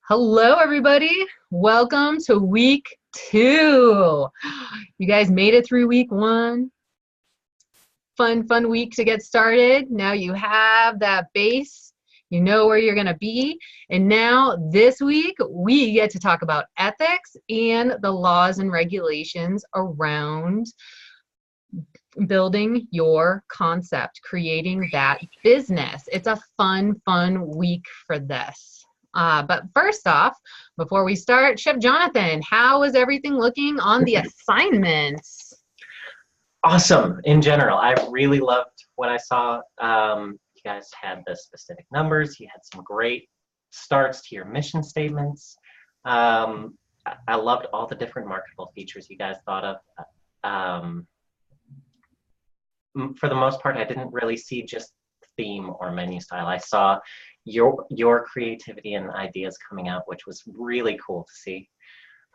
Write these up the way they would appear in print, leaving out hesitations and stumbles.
Hello, everybody. Welcome to week 2. You guys made it through week 1. Fun week to get started. Now you have that base. You know where you're going to be. And now this week, we get to talk about ethics and the laws and regulations around building your concept, creating that business. It's a fun week for this. But first off, before we start, Chef Jonathan, how is everything looking on the assignments? Awesome. In general, I really loved what I saw. You guys had the specific numbers. You had some great starts to your mission statements. I loved all the different marketable features you guys thought of. For the most part, I didn't really see just theme or menu style. I saw your creativity and ideas coming out, which was really cool to see.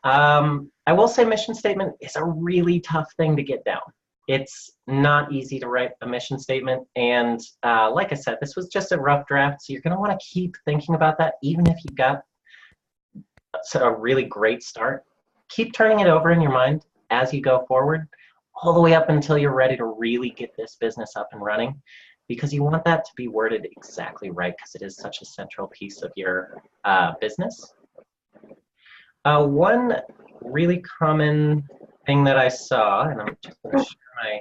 I will say mission statement is a really tough thing to get down. It's not easy to write a mission statement, and like I said, this was just a rough draft, so you're going to want to keep thinking about that. Even if you've got a really great start, keep turning it over in your mind as you go forward, all the way up until you're ready to really get this business up and running, because you want that to be worded exactly right, because it is such a central piece of your business. One really common thing that I saw, and I'm just going to share my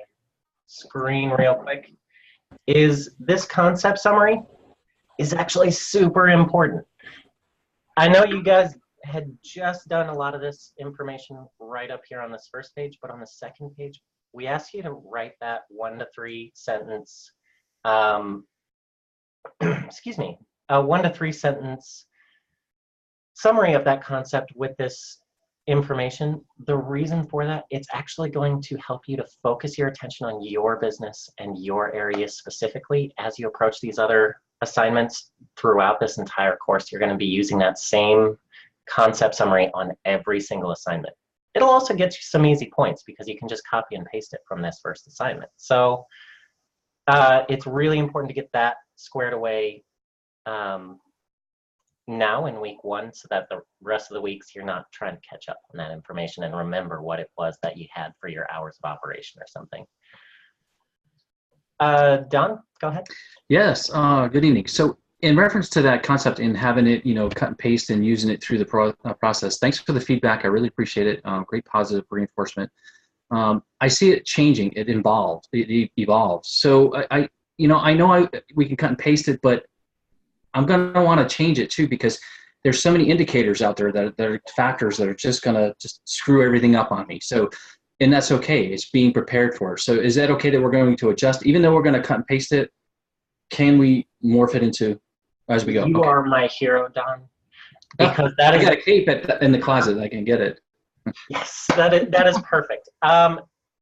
screen real quick, is this concept summary is actually super important. I know you guys had just done a lot of this information right up here on this first page, but on the second page, we asked you to write that 1 to 3 sentence, excuse me, a 1 to 3 sentence summary of that concept with this information. The reason for that, it's actually going to help you to focus your attention on your business and your area specifically as you approach these other assignments throughout this entire course. You're going to be using that same concept summary on every single assignment. It'll also get you some easy points because you can just copy and paste it from this first assignment. So it's really important to get that squared away now in week 1, so that the rest of the weeks you're not trying to catch up on that information and remember what it was that you had for your hours of operation or something. Don, go ahead. Yes, good evening. So in reference to that concept and having it, cut and paste and using it through the process, thanks for the feedback. I really appreciate it. Great positive reinforcement. I see it changing. It evolves. So we can cut and paste it, but I'm going to want to change it too, because there's so many indicators out there that are factors that are just going to screw everything up on me. So, and that's okay. It's being prepared for. So is that okay that we're going to adjust, even though we're going to cut and paste it? Can we morph it into as we go? You are my hero, Don. Because I got a cape in the closet. I can get it. Yes, that is perfect.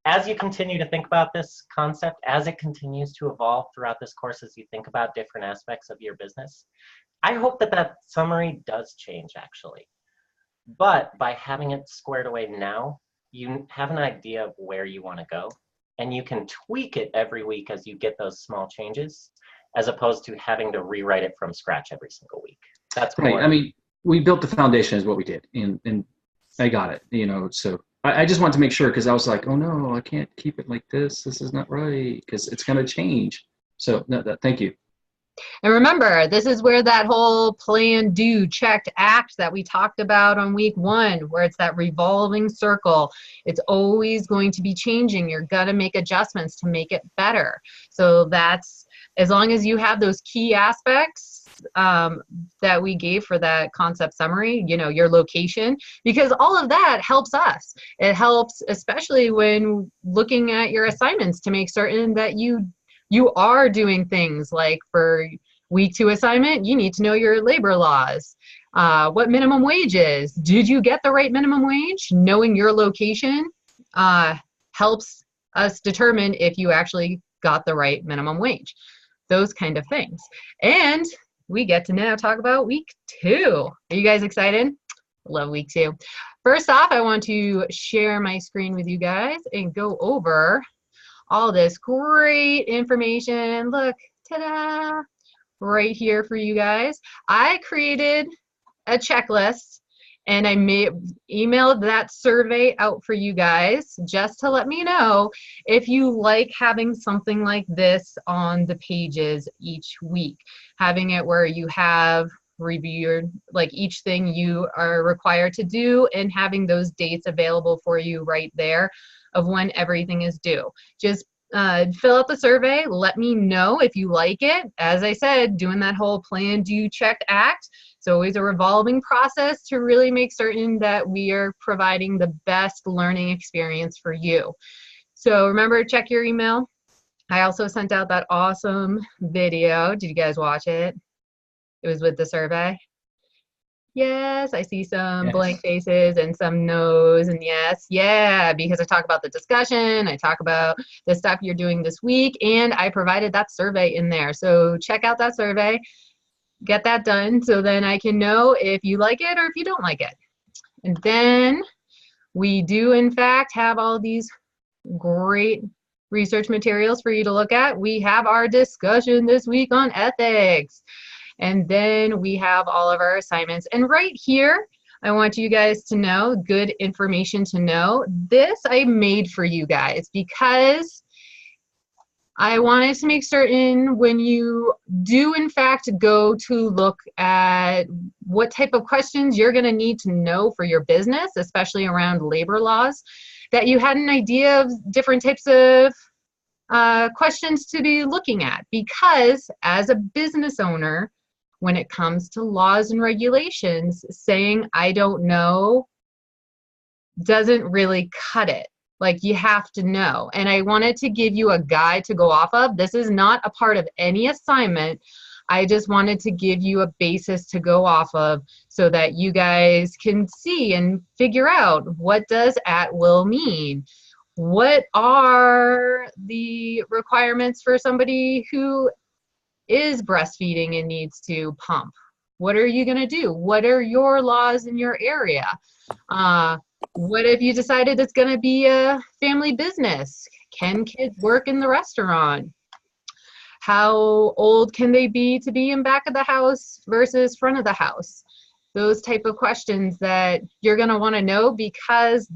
As you continue to think about this concept, as it continues to evolve throughout this course, as you think about different aspects of your business, I hope that summary does change, actually. But by having it squared away now, you have an idea of where you want to go, and you can tweak it every week as you get those small changes, as opposed to having to rewrite it from scratch every single week. That's more. Right. I mean, we built the foundation is what we did, and I got it, so I just wanted to make sure, because I was like, oh no, I can't keep it like this. This is not right, because it's going to change. So thank you. And remember, this is where that whole plan, do, checked, act that we talked about on week 1, where it's that revolving circle. It's always going to be changing. You're going to make adjustments to make it better. So that's, as long as you have those key aspects that we gave for that concept summary, your location, because all of that helps us. It helps, especially when looking at your assignments, to make certain that you are doing things like for week 2 assignment, you need to know your labor laws, what minimum wage is. Did you get the right minimum wage? Knowing your location helps us determine if you actually got the right minimum wage, those kind of things. And we get to now talk about week 2. Are you guys excited? Love week 2. First off, I want to share my screen with you guys and go over all this great information. Look, ta-da, right here for you guys. I created a checklist, and I emailed that survey out for you guys just to let me know if you like having something like this on the pages each week. Having it where you have reviewed like each thing you are required to do and having those dates available for you right there of when everything is due. Just fill out the survey, let me know if you like it. As I said, doing that whole plan, do, check, act. It's always a revolving process to really make certain that we are providing the best learning experience for you. So remember, check your email. I also sent out that awesome video. Did you guys watch it? It was with the survey. Yes, I see some blank faces and some no's and yes, yeah, because I talk about the discussion, I talk about the stuff you're doing this week, and I provided that survey in there. So check out that survey, get that done so then I can know if you like it or if you don't like it. And then we do in fact have all these great research materials for you to look at. We have our discussion this week on ethics. And then we have all of our assignments. And right here, I want you guys to know, good information to know. This I made for you guys because I wanted to make certain when you do in fact go to look at what type of questions you're going to need to know for your business, especially around labor laws, that you had an idea of different types of questions to be looking at. Because as a business owner, when it comes to laws and regulations, saying I don't know doesn't really cut it. Like, you have to know. And I wanted to give you a guide to go off of. This is not a part of any assignment. I just wanted to give you a basis to go off of so that you guys can see and figure out, what does at will mean? What are the requirements for somebody who is breastfeeding and needs to pump? What are you going to do? What are your laws in your area? What if you decided it's going to be a family business? Can kids work in the restaurant? How old can they be to be in back of the house versus front of the house? Those type of questions that you're going to want to know, because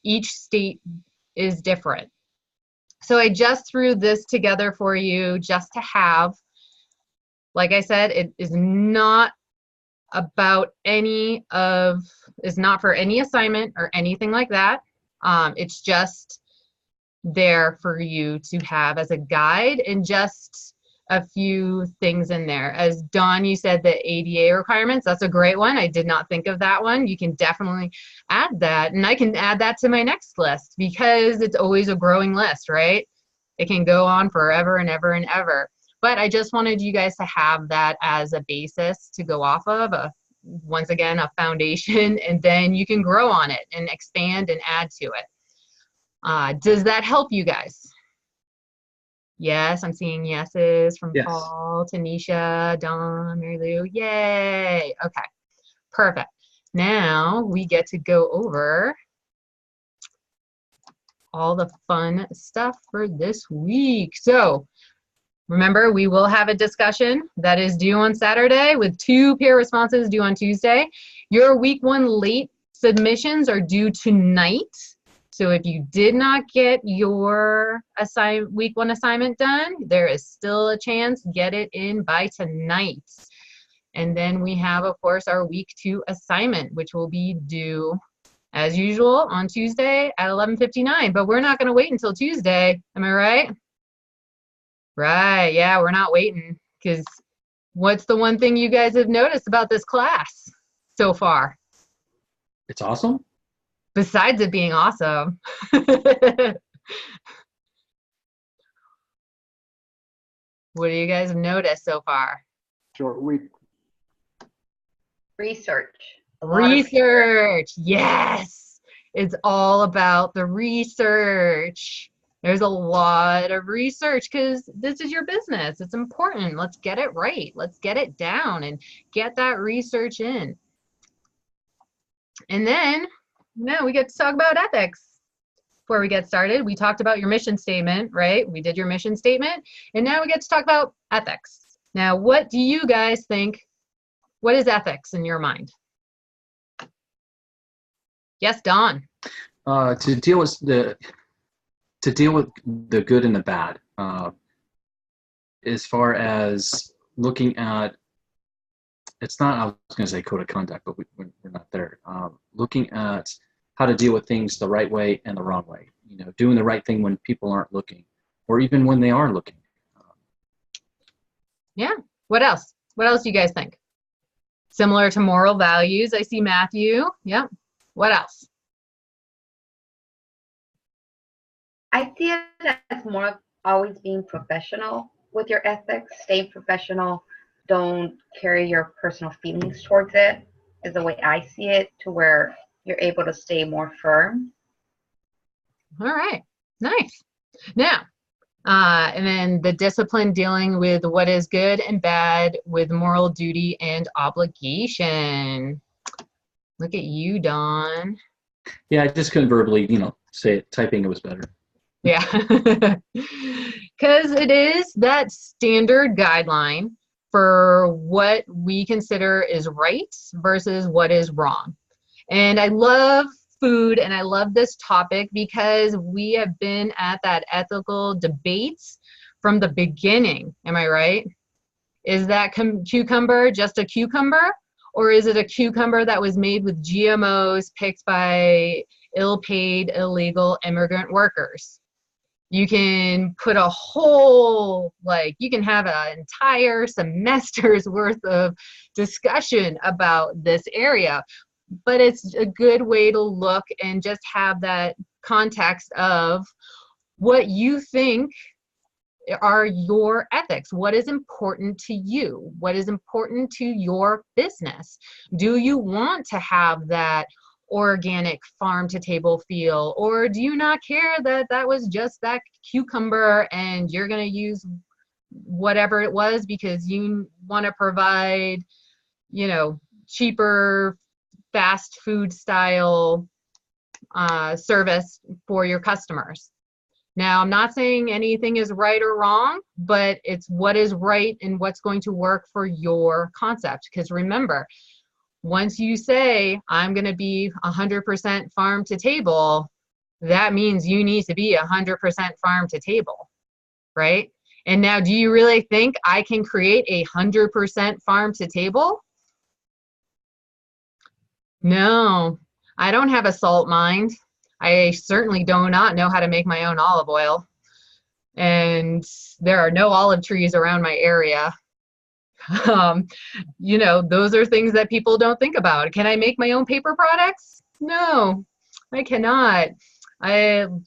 each state is different. So I just threw this together for you just to have. Like I said, it is not about is not for any assignment or anything like that. It's just there for you to have as a guide, and just a few things in there. As Dawn, you said the ADA requirements, that's a great one. I did not think of that one. You can definitely add that, and I can add that to my next list, because it's always a growing list, right? It can go on forever and ever and ever. But I just wanted you guys to have that as a basis to go off of, once again, a foundation, and then you can grow on it and expand and add to it. Does that help you guys? Yes, I'm seeing yeses from Paul, Tanisha, Dawn, Mary Lou. Yay. Okay, perfect. Now we get to go over all the fun stuff for this week. So remember, we will have a discussion that is due on Saturday with 2 peer responses due on Tuesday. Your week 1 late submissions are due tonight. So if you did not get your week 1 assignment done, there is still a chance. Get it in by tonight. And then we have, of course, our week 2 assignment, which will be due, as usual, on Tuesday at 11:59. But we're not going to wait until Tuesday. Am I right? Right. Yeah, we're not waiting, because what's the one thing you guys have noticed about this class so far? It's awesome. Besides it being awesome. What do you guys notice so far? Short week. Research. Research. Yes. It's all about the research. There's a lot of research, because this is your business. It's important. Let's get it right. Let's get it down and get that research in. And then now we get to talk about ethics. Before we get started, we talked about your mission statement, right? We did your mission statement, and now we get to talk about ethics. Now, what do you guys think What is ethics in your mind? Yes, Don. To deal with the good and the bad, as far as looking at, it's not, I was going to say code of conduct, but we're not there. Looking at how to deal with things the right way and the wrong way. You know, doing the right thing when people aren't looking, or even when they are looking. Yeah. What else? What else do you guys think? Similar to moral values, I see Matthew. Yeah. What else? I see it as more of always being professional with your ethics. Stay professional. Don't carry your personal feelings towards it, is the way I see it, to where you're able to stay more firm. All right. Nice. Now, and then the discipline dealing with what is good and bad with moral duty and obligation. Look at you, Don. Yeah, I just couldn't verbally, say it. Typing it was better. Yeah. Because it is that standard guideline for what we consider is right versus what is wrong. And I love food and I love this topic because we have been at that ethical debates from the beginning. Am I right? Is that cucumber just a cucumber, or is it a cucumber that was made with GMOs picked by ill-paid illegal immigrant workers? You can put a whole, you can have an entire semester's worth of discussion about this area. But it's a good way to look and just have that context of what you think are your ethics. What is important to you? What is important to your business? Do you want to have that organic farm to table feel, or do you not care that that was just that cucumber and you're going to use whatever it was because you want to provide, cheaper fast food style service for your customers? Now, I'm not saying anything is right or wrong, but it's what is right and what's going to work for your concept. Because remember, once you say, I'm going to be 100% farm to table, that means you need to be 100% farm to table, right? And now, do you really think I can create a 100% farm to table? No, I don't have a salt mine. I certainly do not know how to make my own olive oil. And there are no olive trees around my area. Those are things that people don't think about. Can I make my own paper products? No, I cannot.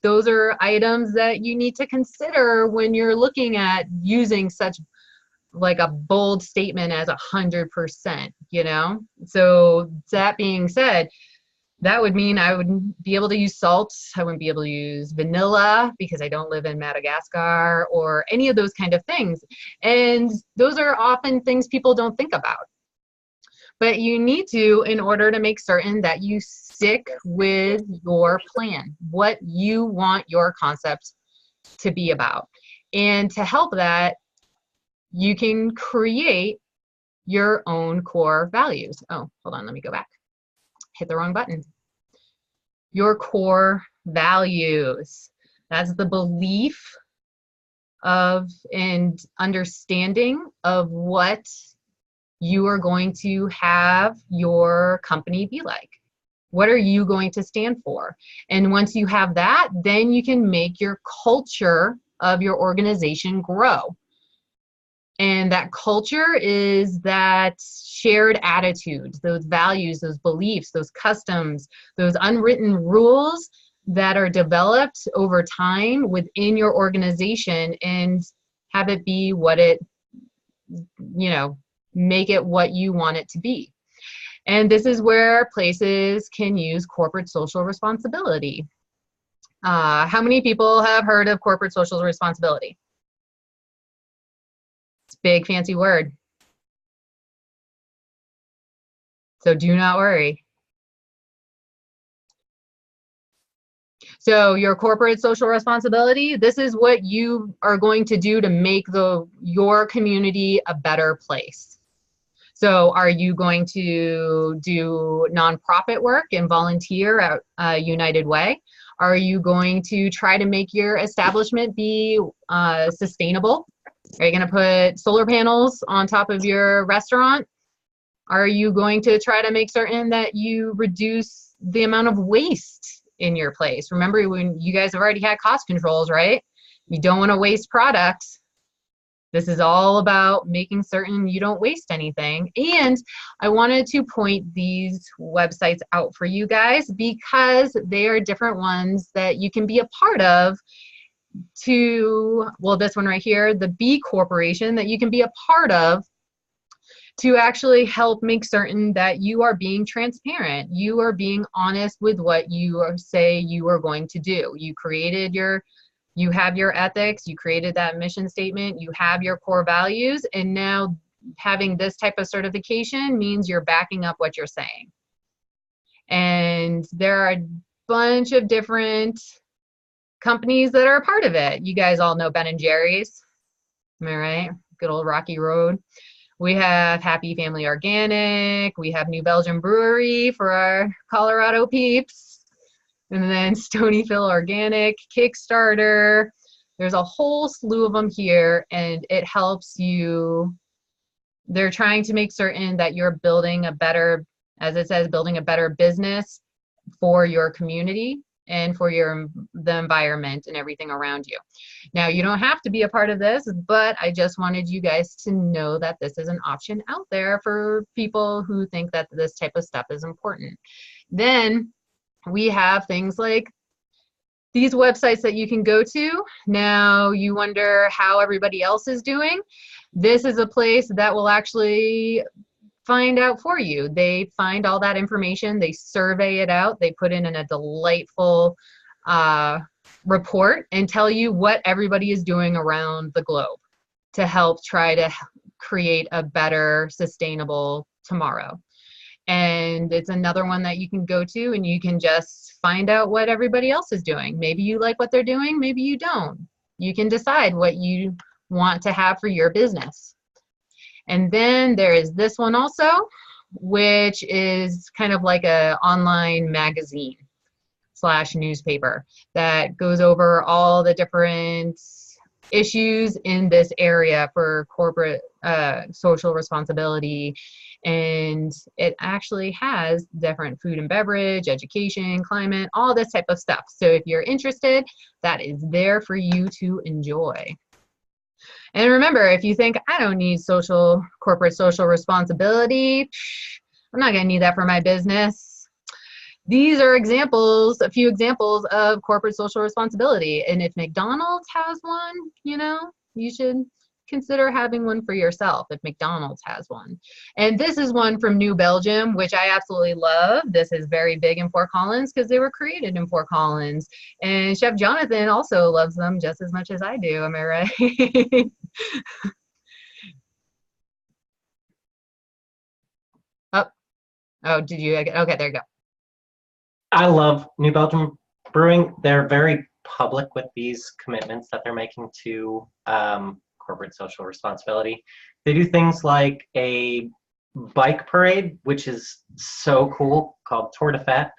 Those are items that you need to consider when you're looking at using such a bold statement as 100%, So that being said, that would mean I wouldn't be able to use salt. I wouldn't be able to use vanilla because I don't live in Madagascar, or any of those kind of things. And those are often things people don't think about. But you need to, in order to make certain that you stick with your plan, what you want your concept to be about. And to help that, you can create your own core values. Oh, hold on, let me go back. Hit the wrong button. Your core values. That's the belief of and understanding of what you are going to have your company be like. What are you going to stand for? And once you have that, then you can make your culture of your organization grow. And that culture is that shared attitude, those values, those beliefs, those customs, those unwritten rules that are developed over time within your organization, and have it be what it, make it what you want it to be. And this is where places can use corporate social responsibility. How many people have heard of corporate social responsibility? Big fancy word. So do not worry. So your corporate social responsibility, this is what you are going to do to make your community a better place. So are you going to do nonprofit work and volunteer at United Way? Are you going to try to make your establishment be sustainable? Are you going to put solar panels on top of your restaurant? Are you going to try to make certain that you reduce the amount of waste in your place? Remember, when you guys have already had cost controls, right? You don't want to waste products. This is all about making certain you don't waste anything. And I wanted to point these websites out for you guys because they are different ones that you can be a part of well, this one right here, the B Corporation, that you can be a part of to actually help make certain that you are being transparent. You are being honest with what you say you are going to do. You have your ethics, you created that mission statement, you have your core values, and now having this type of certification means you're backing up what you're saying. And there are a bunch of different companies that are a part of it. You guys all know Ben & Jerry's, am I right? Good old Rocky Road. We have Happy Family Organic, we have New Belgium Brewery for our Colorado peeps, and then Stonyville Organic, Kickstarter. There's a whole slew of them here, and it helps you. They're trying to make certain that you're building a better, as it says, building a better business for your community and for the environment and everything around you. Now, you don't have to be a part of this, but I just wanted you guys to know that this is an option out there for people who think that this type of stuff is important. Then we have things like these websites that you can go to. Now you wonder how everybody else is doing. This is a place that will actually find out for you. They find all that information, they survey it out, they put in a delightful report and tell you what everybody is doing around the globe to help try to create a better, sustainable tomorrow. And it's another one that you can go to and you can just find out what everybody else is doing. Maybe you like what they're doing, maybe you don't. You can decide what you want to have for your business. And then there is this one also, which is kind of like a online magazine / newspaper that goes over all the different issues in this area for corporate social responsibility. And it actually has different food and beverage, education, climate, all this type of stuff. So if you're interested, that is there for you to enjoy. And remember, if you think, I don't need corporate social responsibility, I'm not going to need that for my business. These are examples, a few examples of corporate social responsibility. And if McDonald's has one, you should consider having one for yourself if McDonald's has one. And this is one from New Belgium, which I absolutely love. This is very big in Fort Collins because they were created in Fort Collins. And Chef Jonathan also loves them just as much as I do. Am I right? Oh, did you? Okay, there you go. I love New Belgium Brewing. They're very public with these commitments that they're making to corporate social responsibility. They do things like a bike parade, which is so cool, called Tour de Fête.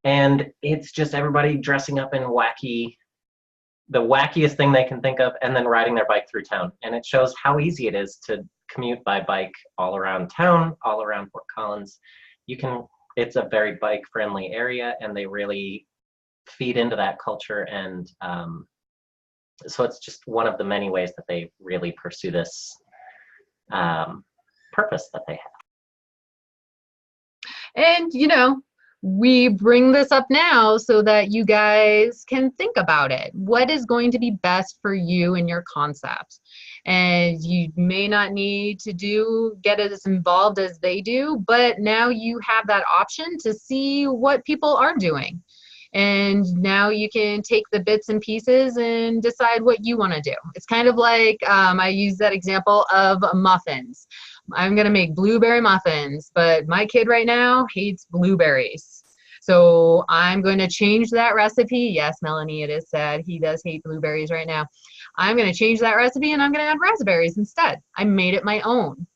And it's just everybody dressing up in the wackiest thing they can think of, and then riding their bike through town. And it shows how easy it is to commute by bike all around town, all around Fort Collins. It's a very bike-friendly area, and they really feed into that culture. And so it's just one of the many ways that they really pursue this purpose that they have. And, we bring this up now so that you guys can think about it. What is going to be best for you and your concept? And you may not need to get as involved as they do, but now you have that option to see what people are doing. And now you can take the bits and pieces and decide what you want to do. It's kind of like, I use that example of muffins. I'm going to make blueberry muffins, but my kid right now hates blueberries. So I'm going to change that recipe. Yes, Melanie, it is sad. He does hate blueberries right now. I'm going to change that recipe and I'm going to add raspberries instead. I made it my own.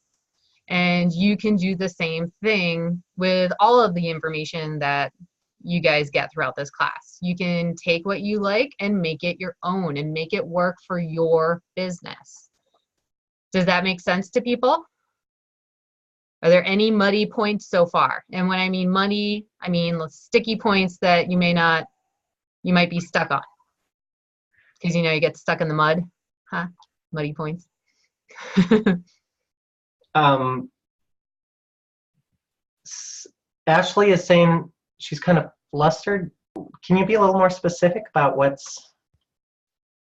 And you can do the same thing with all of the information that you guys get throughout this class. You can take what you like and make it your own and make it work for your business. Does that make sense to people? Are there any muddy points so far? And when I mean muddy, I mean sticky points that you might be stuck on. Because you know you get stuck in the mud, huh? Muddy points. Ashley is saying she's kind of flustered. Can you be a little more specific about what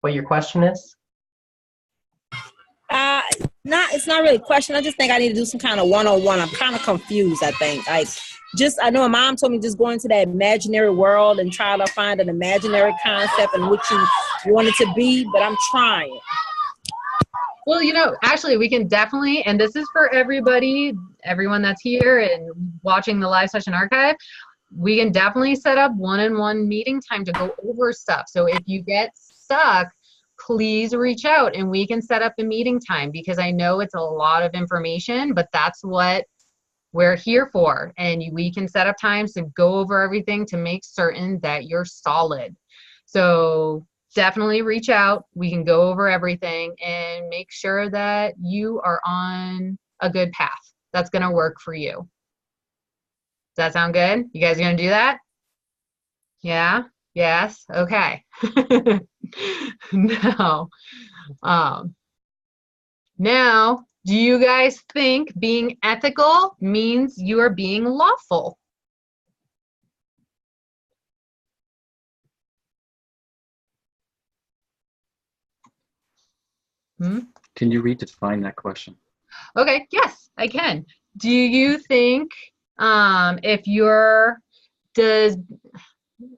your question is? It's not really a question. I just think I need to do some kind of one-on-one. I'm kind of confused, I think. I know my mom told me just go into that imaginary world and try to find an imaginary concept in which you want it to be, but I'm trying. Well, you know, actually, we can definitely, and this is for everybody, everyone that's here and watching the live session archive, we can definitely set up one-on-one meeting time to go over stuff. So if you get stuck, please reach out and we can set up a meeting time, because I know it's a lot of information, but that's what we're here for. And we can set up times to go over everything to make certain that you're solid. So definitely reach out. We can go over everything and make sure that you are on a good path that's going to work for you. Does that sound good? You guys are going to do that? Yeah? Yes? Okay. Now, do you guys think being ethical means you are being lawful? Can you redefine that question? Okay, yes, I can. Do you think does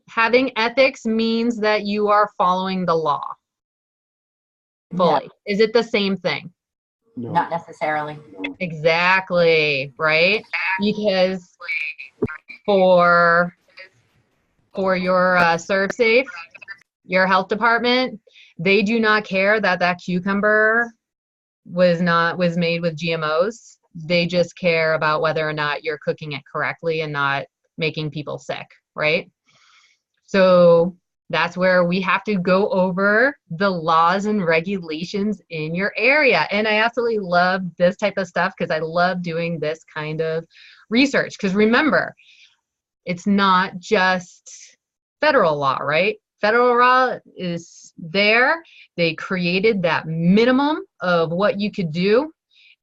having ethics means that you are following the law fully? No. Is it the same thing? No. Not necessarily. Exactly, right? Because for your ServSafe, your health department, they do not care that cucumber was made with GMOs. They just care about whether or not you're cooking it correctly and not making people sick, right? So that's where we have to go over the laws and regulations in your area. And I absolutely love this type of stuff because I love doing this kind of research. Because remember, it's not just federal law, right? Federal law is there. They created that minimum of what you could do.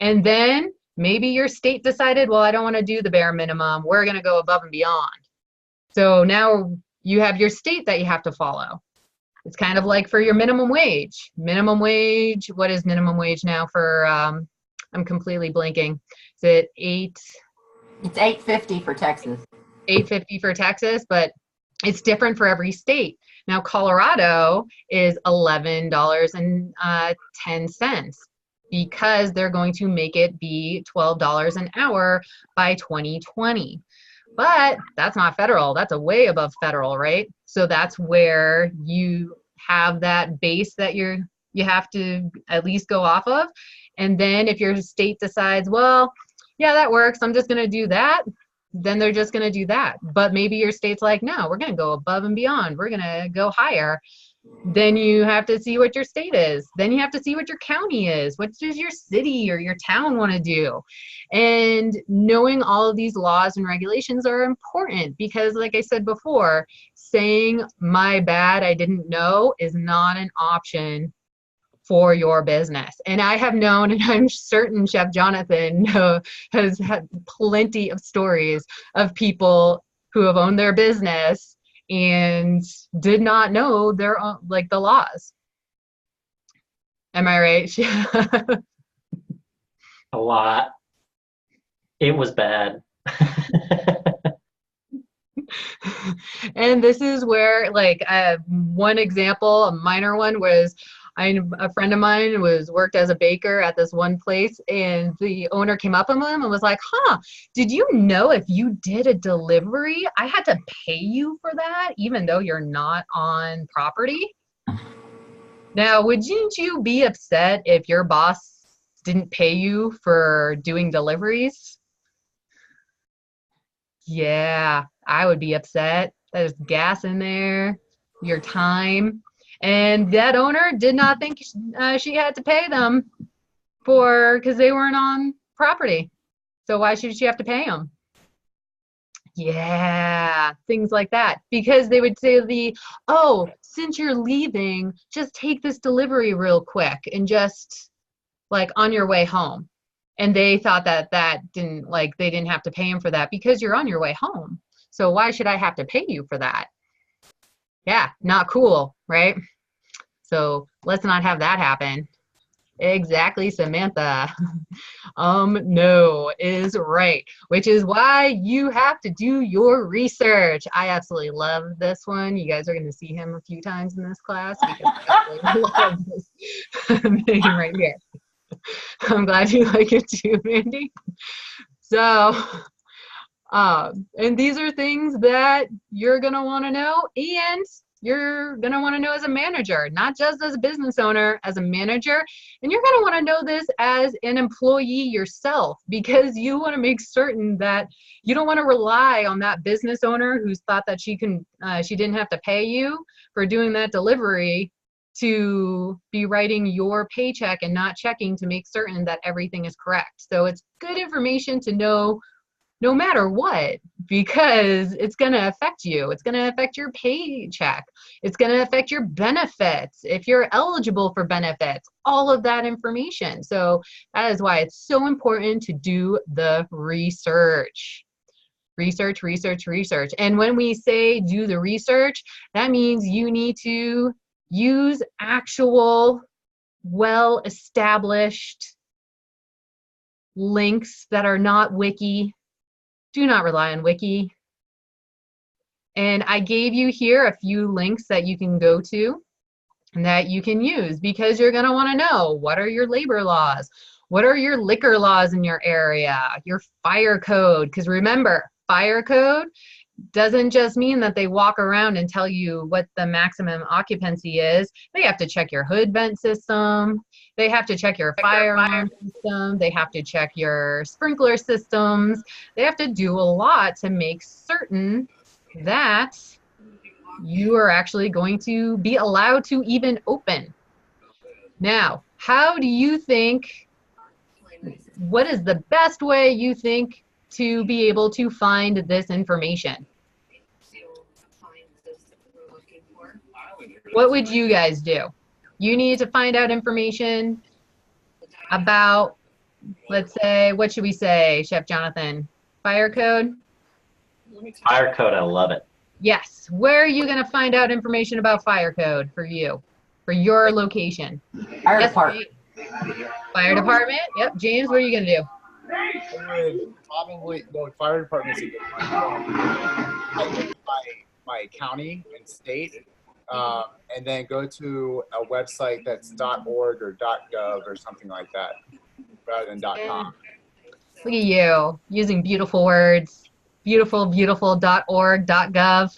And then maybe your state decided, well, I don't want to do the bare minimum. We're going to go above and beyond. So now you have your state that you have to follow. It's kind of like for your minimum wage. Minimum wage, what is minimum wage now for, I'm completely blanking. Is it It's $8.50 for Texas. $8.50 for Texas, but it's different for every state. Now, Colorado is $11.10 because they're going to make it be $12 an hour by 2020. But that's not federal. That's a way above federal, right? So that's where you have that base that you have to at least go off of. And then if your state decides, well, yeah, that works, I'm just going to do that, then they're just going to do that. But maybe your state's like, no, we're going to go above and beyond. We're going to go higher. Then you have to see what your state is. Then you have to see what your county is. What does your city or your town want to do? And knowing all of these laws and regulations are important because, like I said before, saying my bad, I didn't know is not an option for your business. And I have known, and I'm certain Chef Jonathan has had plenty of stories of people who have owned their business and did not know their own, like the laws. Am I right? A lot. It was bad. And this is where, like, one example, a minor one, was a friend of mine worked as a baker at this one place, and the owner came up to him and was like, did you know if you did a delivery, I had to pay you for that, even though you're not on property? Now, wouldn't you be upset if your boss didn't pay you for doing deliveries? Yeah, I would be upset. There's gas in there, your time. And that owner did not think she had to pay them because they weren't on property. So why should she have to pay them? Yeah, things like that. Because they would say oh, since you're leaving, just take this delivery real quick and just like on your way home. And they thought that they didn't have to pay him for that because you're on your way home. So why should I have to pay you for that? Yeah, not cool, right? So let's not have that happen. Exactly, Samantha. No is right, which is why you have to do your research. I absolutely love this one. You guys are going to see him a few times in this class because I absolutely love this name right here. I'm glad you like it too, Mandy. So, and these are things that you're going to want to know, and you're going to want to know as a manager, not just as a business owner, as a manager. And you're going to want to know this as an employee yourself, because you want to make certain that you don't want to rely on that business owner who's thought that she didn't have to pay you for doing that delivery to be writing your paycheck and not checking to make certain that everything is correct. So it's good information to know no matter what, because it's going to affect you. It's going to affect your paycheck. It's going to affect your benefits, if you're eligible for benefits, all of that information. So that is why it's so important to do the research. Research, research, research. And when we say do the research, that means you need to use actual well-established links that are not wiki. Do not rely on wiki. And I gave you here a few links that you can go to and that you can use, because you're going to want to know, what are your labor laws? What are your liquor laws in your area? Your fire code? Because remember, fire code doesn't just mean that they walk around and tell you what the maximum occupancy is. They have to check your hood vent system. They have to check your fire alarm system. They have to check your sprinkler systems. They have to do a lot to make certain that you are actually going to be allowed to even open. Now, how do you think, what is the best way you think to be able to find this information? What would you guys do? You need to find out information about, let's say, what should we say, Chef Jonathan? Fire code? Fire code, I love it. Yes. Where are you going to find out information about fire code for you, for your location? Fire Yes, department. Fire department? Yep. James, what are you going to do? I would probably, well, fire department's a good one. I think my county and state, and then go to a website that's .org or .gov or something like that, rather than .com. Look at you, using beautiful words. Beautiful, beautiful .org, .gov.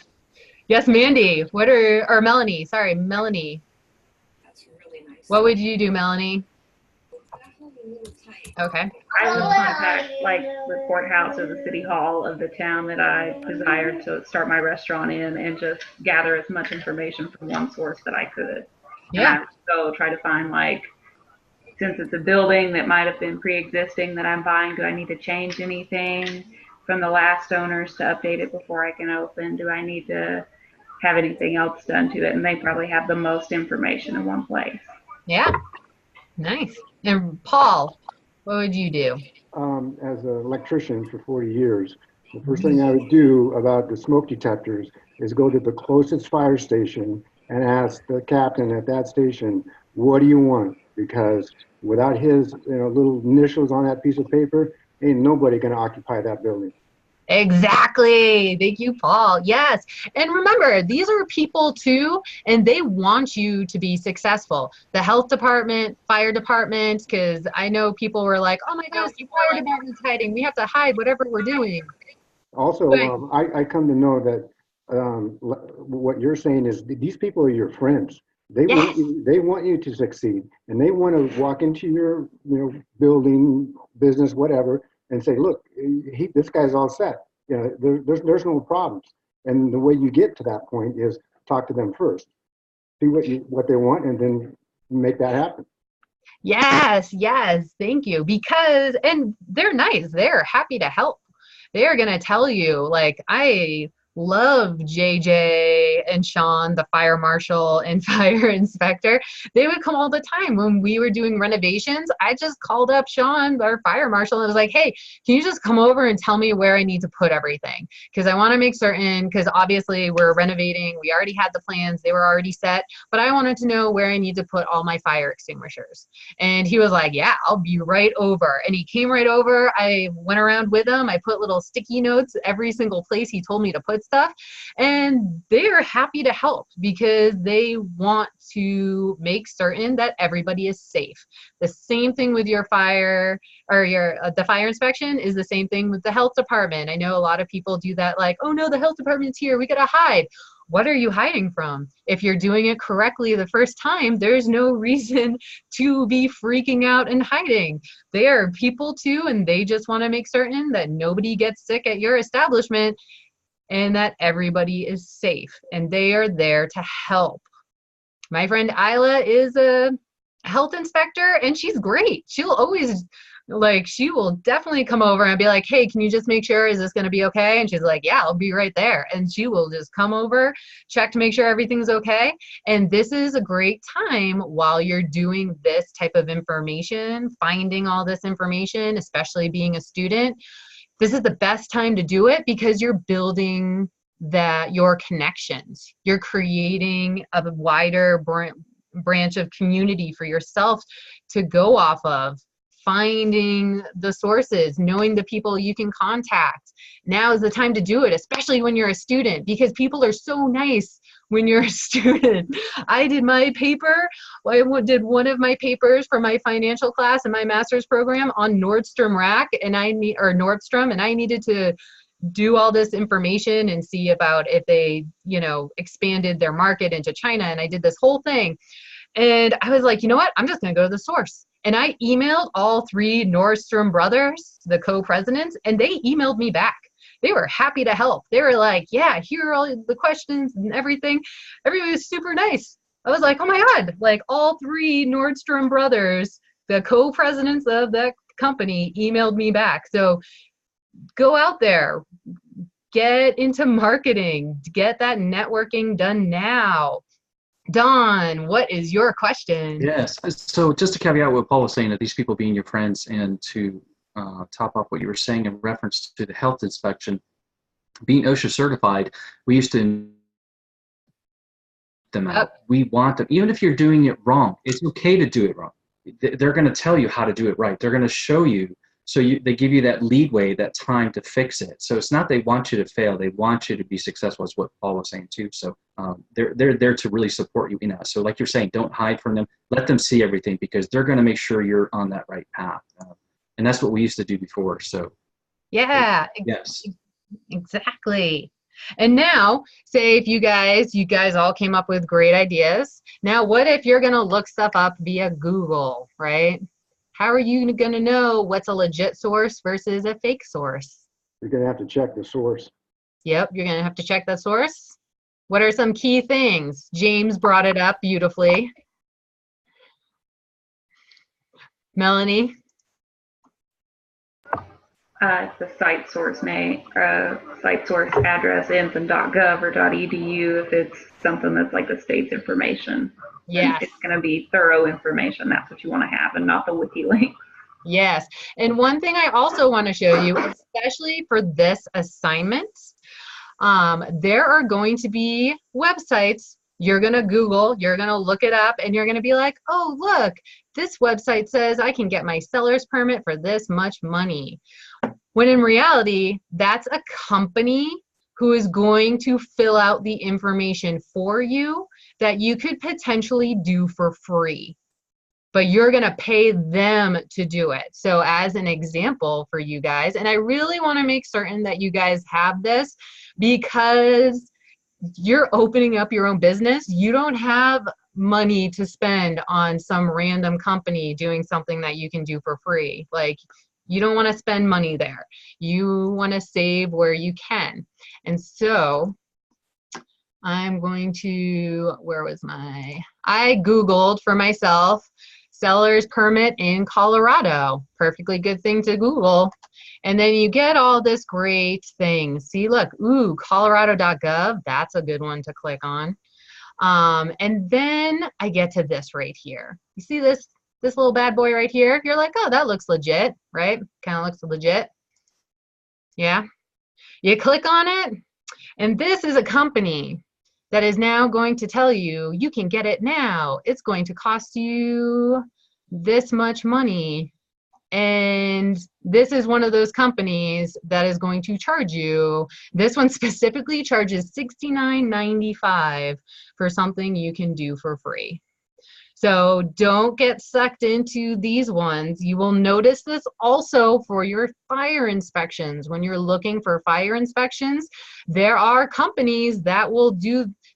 Yes, Mandy, or Melanie, sorry, Melanie. That's really nice. What would you do, Melanie? Okay. I would contact like the courthouse or the city hall of the town that I desired to start my restaurant in, and just gather as much information from one source that I could. Yeah. And I would go try to find, like, since it's a building that might have been pre-existing that I'm buying, do I need to change anything from the last owners to update it before I can open? Do I need to have anything else done to it? And they probably have the most information in one place. Yeah. Nice. And Paul, what would you do? As an electrician for 40 years, the first thing I would do about the smoke detectors is go to the closest fire station and ask the captain at that station, what do you want? Because without his little initials on that piece of paper, ain't nobody gonna occupy that building. Exactly. Thank you, Paul. Yes. And remember, these are people too, and they want you to be successful. The health department, fire department, because I know people were like, oh my gosh, the fire department's hiding. We have to hide whatever we're doing. Also, I come to know that what you're saying is these people are your friends. Yes. They want you to succeed, and they want to walk into your building, business, whatever, and say, look, this guy's all set. There's no problems. And the way you get to that point is talk to them first, see what they want, and then make that happen. Yes, yes, thank you. Because, and they're nice, they're happy to help. They're going to tell you, like, I love JJ and Sean, the fire marshal and fire inspector. They would come all the time when we were doing renovations. I just called up Sean, our fire marshal, and was like, hey, can you just come over and tell me where I need to put everything? Because I want to make certain, because obviously we're renovating, we already had the plans, they were already set, but I wanted to know where I need to put all my fire extinguishers. And he was like, yeah, I'll be right over. And he came right over. I went around with him. I put little sticky notes every single place he told me to put stuff, and they are happy to help because they want to make certain that everybody is safe. The same thing with your fire, or the fire inspection is the same thing with the health department. I know a lot of people do that, like, oh no, the health department's here, we gotta hide. What are you hiding from? If you're doing it correctly the first time, there's no reason to be freaking out and hiding. They are people too, and they just want to make certain that nobody gets sick at your establishment and that everybody is safe, and they are there to help. My friend Isla is a health inspector, and she's great. She'll always, like, she will definitely come over and be like, hey, can you just make sure, is this going to be okay? And she's like, yeah, I'll be right there. And she will just come over, check to make sure everything's okay. And this is a great time while you're doing this type of information, finding all this information, especially being a student. This is the best time to do it because you're building your connections. You're creating a wider branch of community for yourself to go off of, finding the sources, knowing the people you can contact. Now is the time to do it, especially when you're a student, because people are so nice when you're a student. I did my paper, I did one of my papers for my financial class in my master's program on Nordstrom Rack, and Nordstrom, and I needed to do all this information and see about if they, expanded their market into China. And I did this whole thing. And I was like, you know what? I'm just going to go to the source. And I emailed all 3 Nordstrom brothers, the co-presidents, and they emailed me back. They were happy to help. They were like, yeah, here are all the questions and everything. Everybody was super nice. I was like, oh my God, like all 3 Nordstrom brothers, the co-presidents of that company, emailed me back. So go out there, get into marketing, get that networking done now. Don, what is your question? Yes. So just to caveat what Paul was saying, that these people being your friends, and to top up what you were saying in reference to the health inspection, being OSHA certified, we used to them out. We want them, even if you're doing it wrong, it's okay to do it wrong. They're going to tell you how to do it right. They're going to show you. So they give you that leadway, that time to fix it. So it's not they want you to fail; they want you to be successful. Is what Paul was saying too. So they're there to really support you in that. So like you're saying, don't hide from them. Let them see everything, because they're going to make sure you're on that right path. And that's what we used to do before. So yeah, yes, exactly. And now, say if you guys all came up with great ideas. Now, what if you're going to look stuff up via Google, right? How are you going to know what's a legit source versus a fake source? You're going to have to check the source. Yep, you're going to have to check that source. What are some key things? James brought it up beautifully. Melanie? It's the site source site source address, info.gov or .edu if it's something that's like the state's information. Yes. It's going to be thorough information. That's what you want to have, and not the wiki link. Yes. And one thing I also want to show you, especially for this assignment, there are going to be websites you're going to Google, you're going to look it up, and you're going to be like, oh, look, this website says I can get my seller's permit for this much money. When in reality, that's a company who is going to fill out the information for you that you could potentially do for free, but you're going to pay them to do it. So as an example for you guys, and I really want to make certain that you guys have this, because you're opening up your own business. You don't have money to spend on some random company doing something that you can do for free. Like, you don't want to spend money there. You want to save where you can. And so I'm going to, I Googled for myself, seller's permit in Colorado. Perfectly good thing to Google. And then you get all this great thing. See, look, ooh, colorado.gov, that's a good one to click on. And then I get to this right here. You see this little bad boy right here? You're like, oh, that looks legit, right? Kind of looks legit. Yeah. You click on it, and this is a company that is now going to tell you, you can get it now. It's going to cost you this much money. And this is one of those companies that is going to charge you. This one specifically charges $69.95 for something you can do for free. So don't get sucked into these ones. You will notice this also for your fire inspections. When you're looking for fire inspections, there are companies that will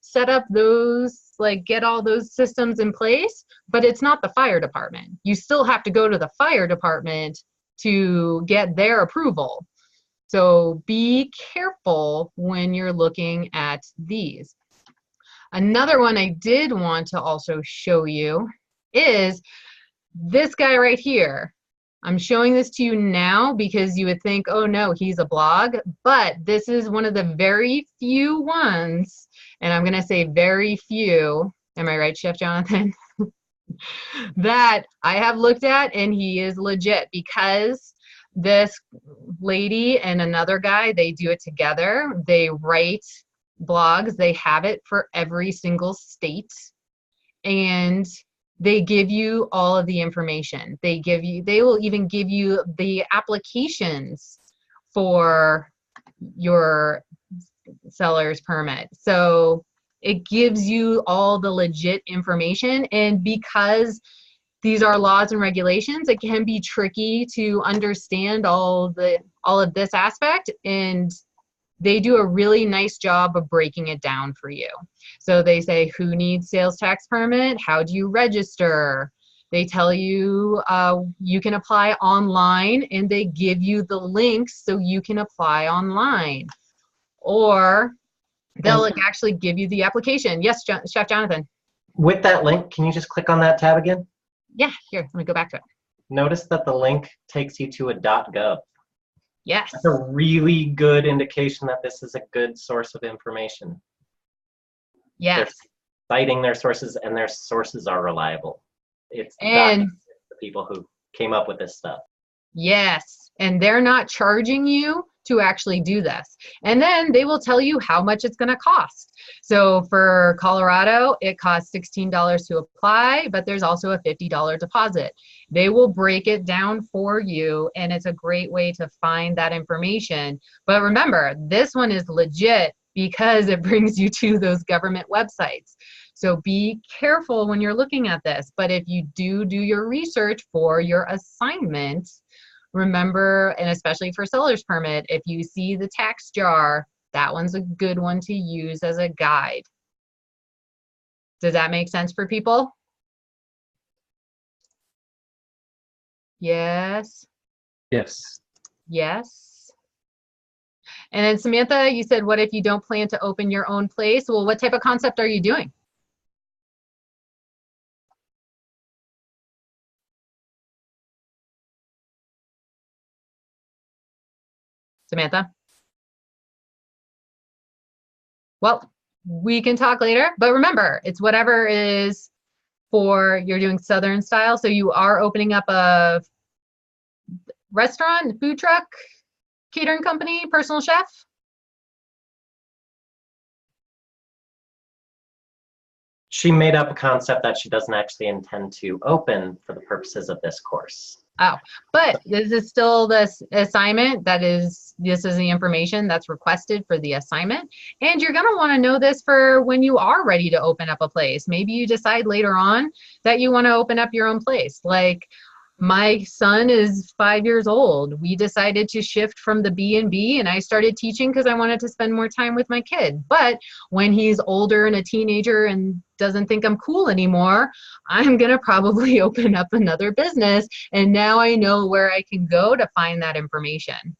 set up those, like get all those systems in place, but it's not the fire department. You still have to go to the fire department to get their approval. So be careful when you're looking at these. Another one I did want to also show you is this guy right here. I'm showing this to you now because you would think, oh no, he's a blog, but this is one of the very few ones, and I'm gonna say very few, am I right, Chef Jonathan? That I have looked at, and he is legit, because this lady and another guy, they do it together. They write blogs, they have it for every single state, and they give you all of the information. They will even give you the applications for your seller's permit. So it gives you all the legit information, and because these are laws and regulations, it can be tricky to understand all of this aspect, and they do a really nice job of breaking it down for you. So they say, who needs sales tax permit? How do you register? They tell you you can apply online, and they give you the links so you can apply online. Or they'll actually give you the application. Yes, Chef Jonathan. With that link, can you just click on that tab again? Yeah, here, let me go back to it. Notice that the link takes you to a .gov. Yes. That's a really good indication that this is a good source of information. Yes. They're citing their sources, and their sources are reliable. It's and the people who came up with this stuff. Yes, and they're not charging you to actually do this. And then they will tell you how much it's going to cost. So for Colorado, it costs $16 to apply, but there's also a $50 deposit. They will break it down for you, and it's a great way to find that information. But remember, this one is legit because it brings you to those government websites. So be careful when you're looking at this. But if you do your research for your assignment, remember, and especially for seller's permit, if you see the tax jar, that one's a good one to use as a guide. Does that make sense for people? Yes. Yes. Yes. And then Samantha, you said, what if you don't plan to open your own place? Well, what type of concept are you doing? Samantha? Well, we can talk later, but remember, it's whatever is for, you're doing Southern style, so you are opening up a restaurant, food truck, catering company, personal chef? She made up a concept that she doesn't actually intend to open for the purposes of this course. Oh, but this is still this assignment this is the information that's requested for the assignment. And you're gonna wanna know this for when you are ready to open up a place. Maybe you decide later on that you wanna open up your own place. Like my son is 5 years old. We decided to shift from the B&B, and I started teaching because I wanted to spend more time with my kid. But when he's older and a teenager and doesn't think I'm cool anymore, I'm going to probably open up another business. And now I know where I can go to find that information.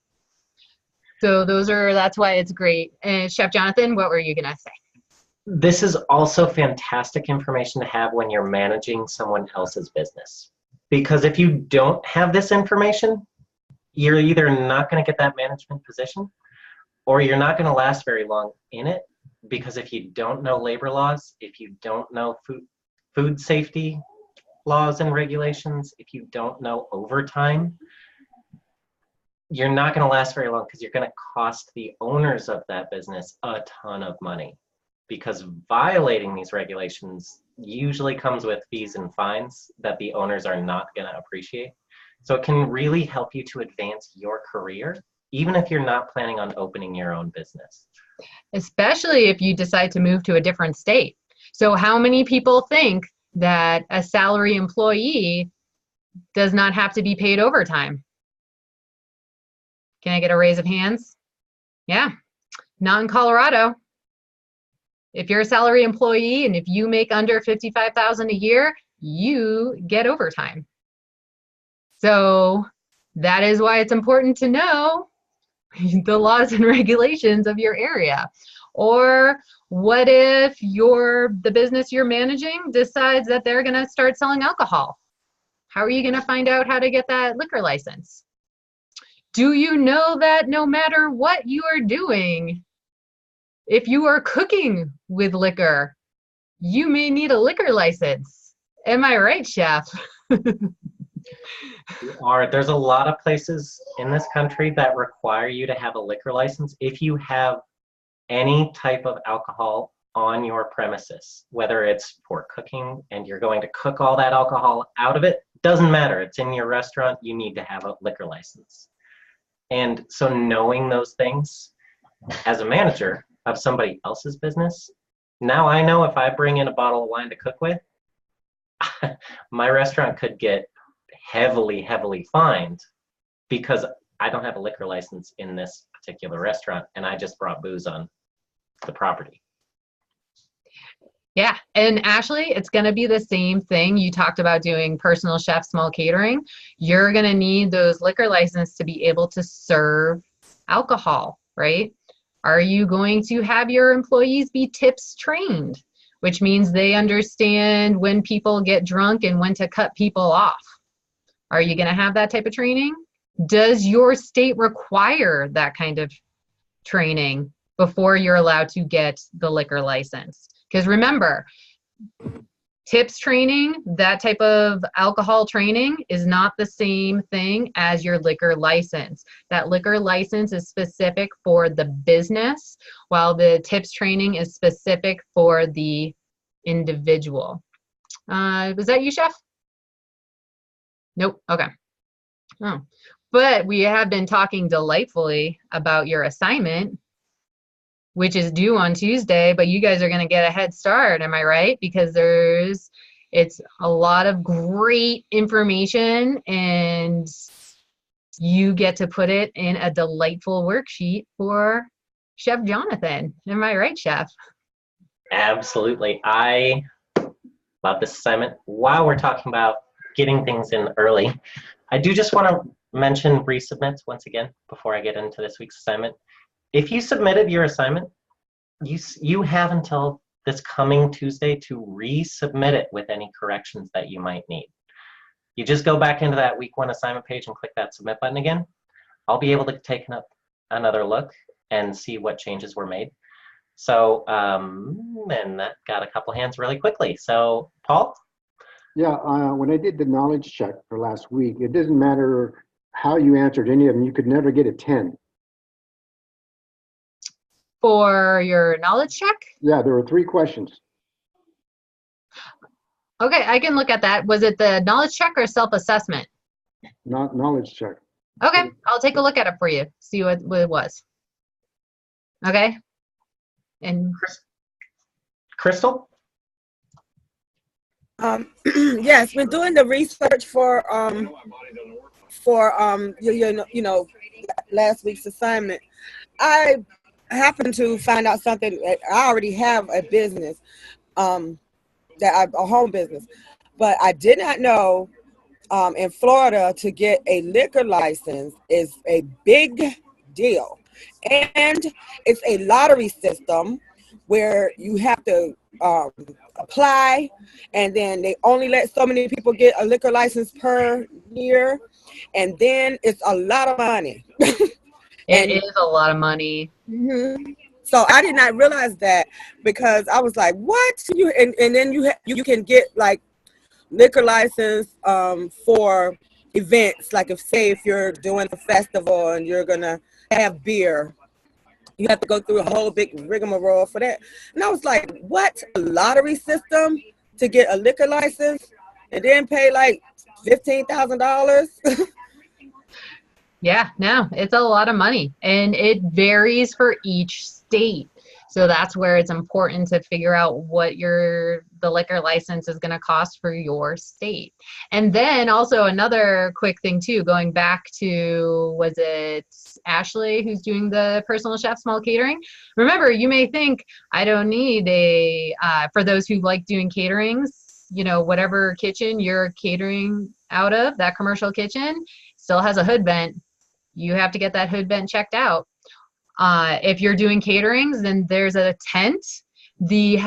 So that's why it's great. And Chef Jonathan, what were you going to say? This is also fantastic information to have when you're managing someone else's business. Because if you don't have this information, you're either not going to get that management position, or you're not going to last very long in it. Because if you don't know labor laws, if you don't know food safety laws and regulations, if you don't know overtime, you're not going to last very long, because you're going to cost the owners of that business a ton of money. Because violating these regulations usually comes with fees and fines that the owners are not going to appreciate. So it can really help you to advance your career, even if you're not planning on opening your own business. Especially if you decide to move to a different state. So how many people think that a salary employee does not have to be paid overtime? Can I get a raise of hands? Yeah, not in Colorado. If you're a salary employee and if you make under $55,000 a year, you get overtime. So that is why it's important to know the laws and regulations of your area. Or what if the business you're managing decides that they're going to start selling alcohol? How are you going to find out how to get that liquor license? Do you know that no matter what you are doing, if you are cooking with liquor, you may need a liquor license? Am I right, Chef? There's a lot of places in this country that require you to have a liquor license if you have any type of alcohol on your premises, whether it's for cooking and you're going to cook all that alcohol out of it, doesn't matter. It's in your restaurant, you need to have a liquor license. And so knowing those things as a manager of somebody else's business, now I know if I bring in a bottle of wine to cook with, my restaurant could get heavily fined because I don't have a liquor license in this particular restaurant and I just brought booze on the property. Yeah, and Ashley, it's going to be the same thing. You talked about doing personal chef, small catering. You're going to need those liquor licenses to be able to serve alcohol, right? Are you going to have your employees be tips trained, which means they understand when people get drunk and when to cut people off? Are you going to have that type of training? Does your state require that kind of training before you're allowed to get the liquor license? Because remember, tips training, that type of alcohol training is not the same thing as your liquor license. That liquor license is specific for the business, while the tips training is specific for the individual. Was that you, Chef? Nope. Okay. Oh, but we have been talking delightfully about your assignment, which is due on Tuesday, but you guys are going to get a head start. Am I right? Because it's a lot of great information and you get to put it in a delightful worksheet for Chef Jonathan. Am I right, Chef? Absolutely. I love this assignment. While we're talking about getting things in early, I do just want to mention resubmits once again before I get into this week's assignment. If you submitted your assignment, you have until this coming Tuesday to resubmit it with any corrections that you might need. You just go back into that week 1 assignment page and click that submit button again. I'll be able to take another look and see what changes were made. So, and that got a couple hands really quickly. So, Paul? Yeah, when I did the knowledge check for last week, it doesn't matter how you answered any of them, you could never get a 10. For your knowledge check? Yeah, there were 3 questions. Okay, I can look at that. Was it the knowledge check or self-assessment? Not knowledge check. Okay, I'll take a look at it for you, see what it was. Okay? And Crystal? Yes, we're doing the research for last week's assignment. I happened to find out something. I already have a business, a home business. But I did not know in Florida to get a liquor license is a big deal. And it's a lottery system where you have to apply, and then they only let so many people get a liquor license per year. And then it's a lot of money. It is a lot of money. Mm-hmm. So I did not realize that, because I was like, what? And then you can get like liquor license for events. Like if you're doing a festival and you're going to have beer, you have to go through a whole big rigmarole for that. And I was like, what? A lottery system to get a liquor license and then pay like $15,000? Yeah, no, it's a lot of money, and it varies for each state. So that's where it's important to figure out what the liquor license is going to cost for your state. And then also another quick thing too, going back to, was it Ashley who's doing the personal chef small catering? Remember, you may think, I don't need for those who like doing caterings, whatever kitchen you're catering out of, that commercial kitchen still has a hood vent. You have to get that hood vent checked out. If you're doing caterings, then there's a tent. The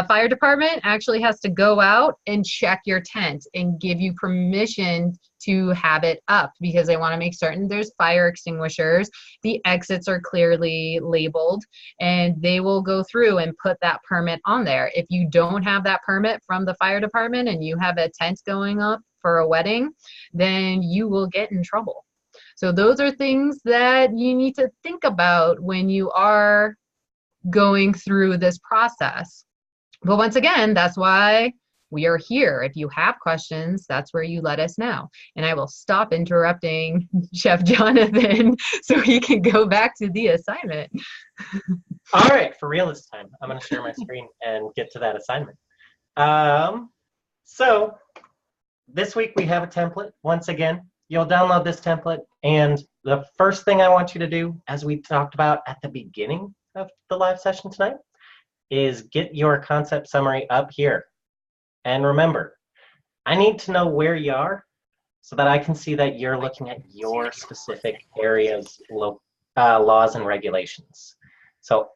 fire department actually has to go out and check your tent and give you permission to have it up, because they want to make certain there's fire extinguishers, the exits are clearly labeled, and they will go through and put that permit on there. If you don't have that permit from the fire department and you have a tent going up for a wedding, then you will get in trouble. So those are things that you need to think about when you are going through this process. But once again, that's why we are here. If you have questions, that's where you let us know. And I will stop interrupting Chef Jonathan so he can go back to the assignment. All right, for real this time, I'm going to share my screen and get to that assignment. So this week we have a template. Once again, you'll download this template, and the first thing I want you to do, as we talked about at the beginning of the live session tonight, is get your concept summary up here. And remember, I need to know where you are so that I can see that you're looking at your specific area's laws and regulations. So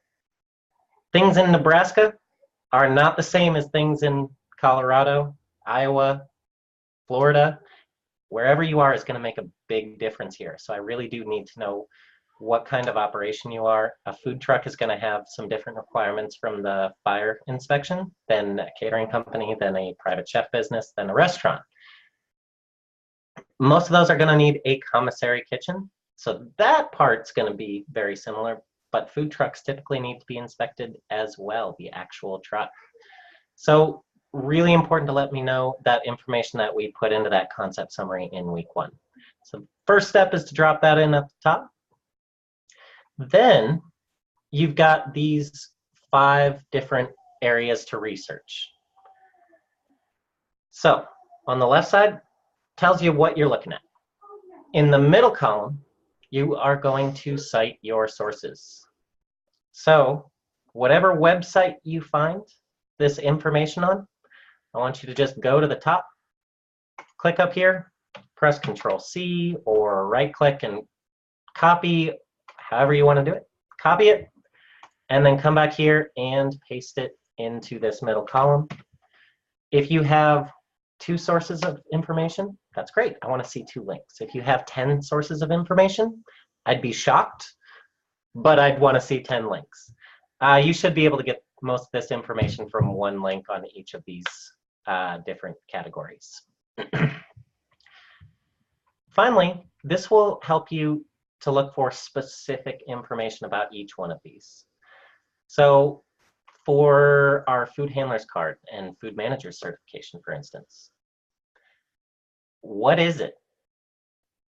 things in Nebraska are not the same as things in Colorado, Iowa, Florida. Wherever you are is going to make a big difference here. So I really do need to know what kind of operation you are. A food truck is going to have some different requirements from the fire inspection than a catering company, than a private chef business, than a restaurant. Most of those are going to need a commissary kitchen. So that part's going to be very similar, but food trucks typically need to be inspected as well, the actual truck. So really important to let me know that information that we put into that concept summary in week 1. So first step is to drop that in at the top. Then you've got these 5 different areas to research. So on the left side, tells you what you're looking at. In the middle column, you are going to cite your sources. So whatever website you find this information on, I want you to just go to the top, click up here, press Control-C or right-click and copy, however you want to do it. Copy it, and then come back here and paste it into this middle column. If you have 2 sources of information, that's great. I want to see 2 links. If you have 10 sources of information, I'd be shocked, but I'd want to see 10 links. You should be able to get most of this information from 1 link on each of these different categories. Finally, this will help you to look for specific information about each one of these. So for our food handler's card and food manager certification, for instance, what is it?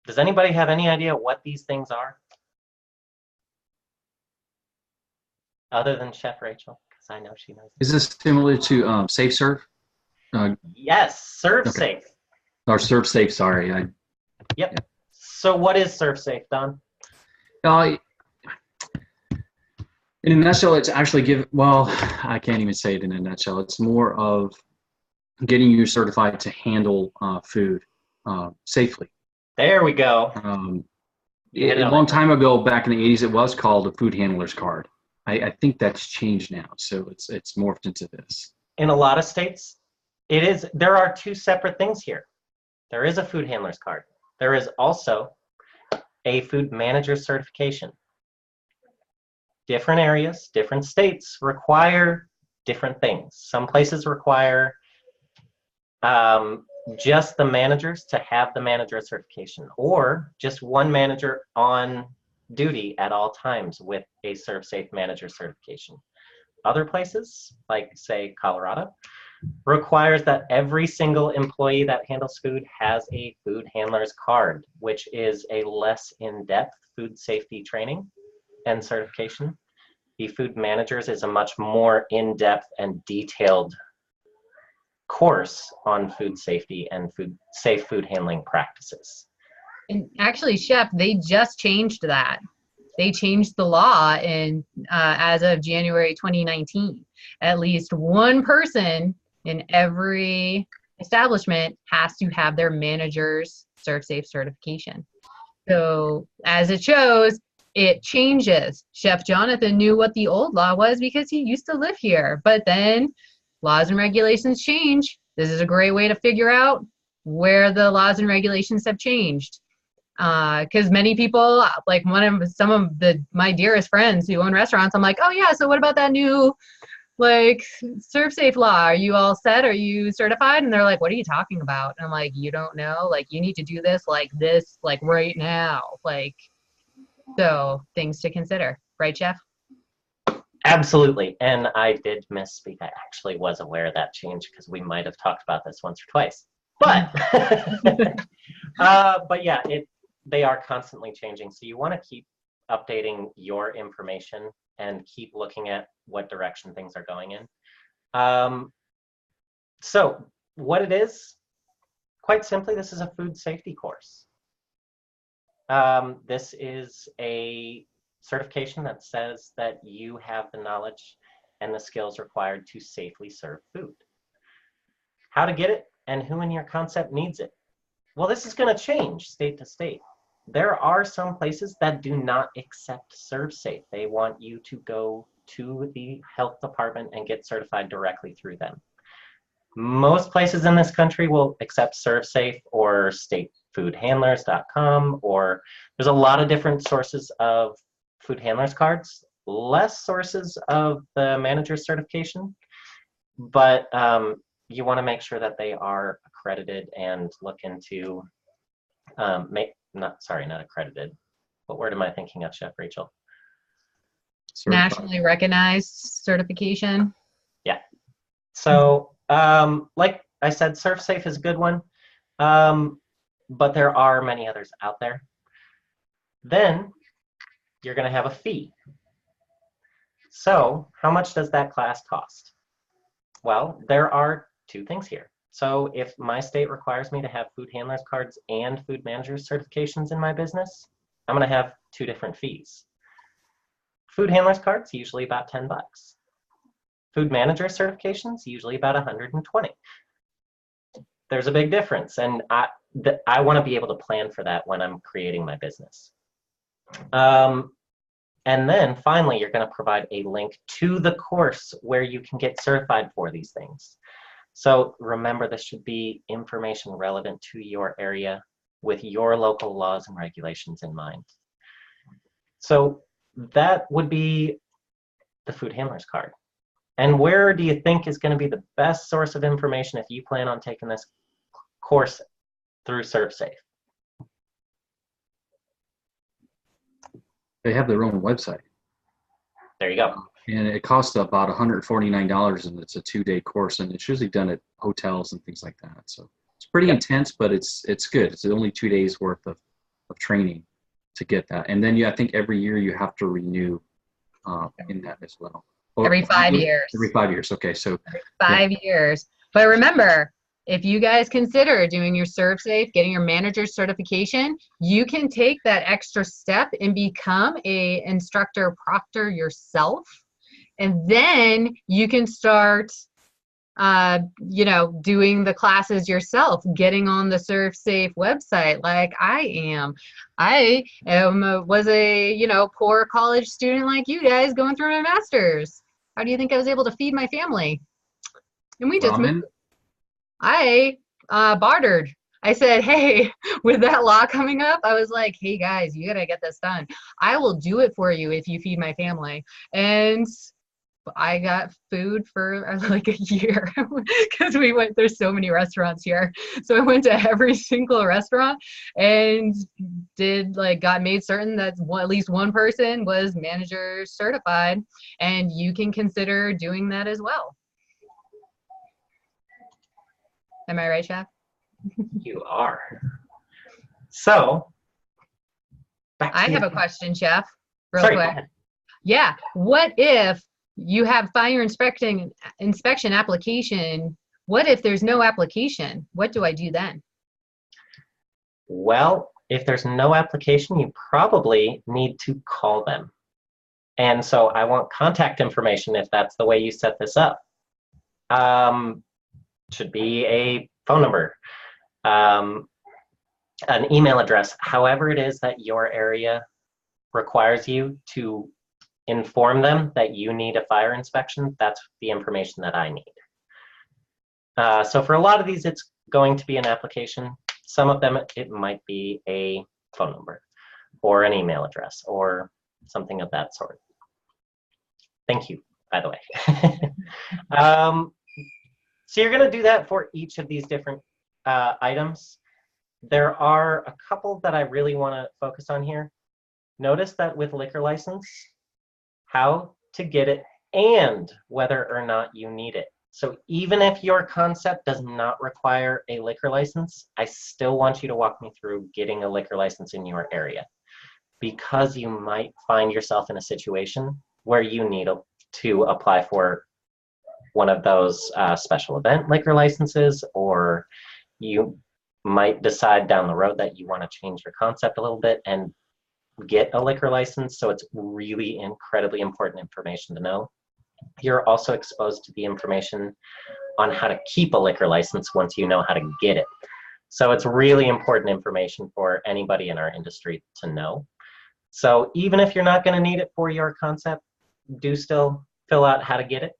Does anybody have any idea what these things are? Other than Chef Rachel, because I know she knows. Is this similar to Safe Serve? Yes, Serve Okay. Safe. Or Serve Safe, sorry. Yep. Yeah. So what is Serve Safe, Don? In a nutshell, it's actually well, I can't even say it in a nutshell. It's more of getting you certified to handle food safely. There we go. A long time ago, back in the 80s, it was called a food handler's card. I think that's changed now, so it's morphed into this. In a lot of states, it is. There are two separate things here. There is a food handler's card. There is also a food manager certification. Different areas, different states require different things. Some places require just the managers to have the manager certification, or just one manager on duty at all times with a ServSafe manager certification. Other places, like say Colorado, requires that every single employee that handles food has a food handler's card, which is a less in-depth food safety training and certification. The food managers is a much more in-depth and detailed course on food safety and safe food handling practices. And actually, Chef, they just changed that. They changed the law in as of January 2019. At least one person in every establishment has to have their manager's ServSafe certification. So as it shows, it changes. Chef Jonathan knew what the old law was because he used to live here, but then laws and regulations change. This is a great way to figure out where the laws and regulations have changed. Because many people, like some of my dearest friends who own restaurants, I'm like, oh yeah, so what about that new like ServSafe law? Are you all set? Are you certified? And they're like, what are you talking about? And I'm like, you don't know? Like, you need to do this, like right now. Like, so things to consider, right, Chef? Absolutely. And I did misspeak. I actually was aware of that change because we might have talked about this once or twice. But but yeah, they are constantly changing. So you want to keep updating your information and keep looking at what direction things are going in. So what it is, quite simply, this is a food safety course. This is a certification that says that you have the knowledge and the skills required to safely serve food. How to get it and who in your concept needs it? Well, this is going to change state to state. There are some places that do not accept ServSafe. They want you to go to the health department and get certified directly through them. Most places in this country will accept ServSafe or statefoodhandlers.com, or there's a lot of different sources of food handlers cards, less sources of the manager certification, but you want to make sure that they are accredited and look into not accredited. What word am I thinking of, Chef Rachel? Nationally recognized certification. Yeah. So like I said, ServSafe is a good one, but there are many others out there. Then you're going to have a fee. So how much does that class cost? Well, there are two things here. So if my state requires me to have food handlers cards and food manager certifications in my business, I'm going to have two different fees. Food handlers cards, usually about 10 bucks. Food manager certifications, usually about 120. There's a big difference, and I want to be able to plan for that when I'm creating my business. And then finally, you're going to provide a link to the course where you can get certified for these things. So remember, this should be information relevant to your area with your local laws and regulations in mind. So that would be the food handler's card. And where do you think is going to be the best source of information if you plan on taking this course through ServSafe? They have their own website. There you go. And it costs about $149, and it's a 2-day course, and it's usually done at hotels and things like that. So it's pretty intense, but it's good. It's only 2 days worth of training to get that. And then I think every year you have to renew in that as well. Every 5 years. Every 5 years. Okay, so every 5 years. But remember, if you guys consider doing your ServSafe, getting your manager's certification, you can take that extra step and become a instructor proctor yourself. And then you can start you know, doing the classes yourself, getting on the ServSafe website like I am. I am was a, you know, poor college student like you guys going through my master's. How do you think I was able to feed my family? And we just moved. I bartered. I said, hey, with that law coming up, I was like, hey guys, you gotta get this done. I will do it for you if you feed my family. And I got food for like a year because we went, there's so many restaurants here. So I went to every single restaurant and got made certain that at least one person was manager certified, and you can consider doing that as well. Am I right, Chef? You are. So, I have a question, Chef, real Sorry, quick. go ahead. Yeah, what if you have fire inspection application? What if there's no application? What do I do then? Well, if there's no application, you probably need to call them. And so I want contact information if that's the way you set this up. Should be a phone number, an email address, however it is that your area requires you to inform them that you need a fire inspection. That's the information that I need. So for a lot of these, it's going to be an application. Some of them, it might be a phone number or an email address or something of that sort. Thank you, by the way. So you're going to do that for each of these different items. There are a couple that I really want to focus on here. Notice that with liquor license, how to get it and whether or not you need it. So even if your concept does not require a liquor license, I still want you to walk me through getting a liquor license in your area, because you might find yourself in a situation where you need to apply for one of those special event liquor licenses, or you might decide down the road that you want to change your concept a little bit and get a liquor license. So it's really incredibly important information to know. You're also exposed to the information on how to keep a liquor license once you know how to get it. So it's really important information for anybody in our industry to know. So even if you're not going to need it for your concept, do still fill out how to get it.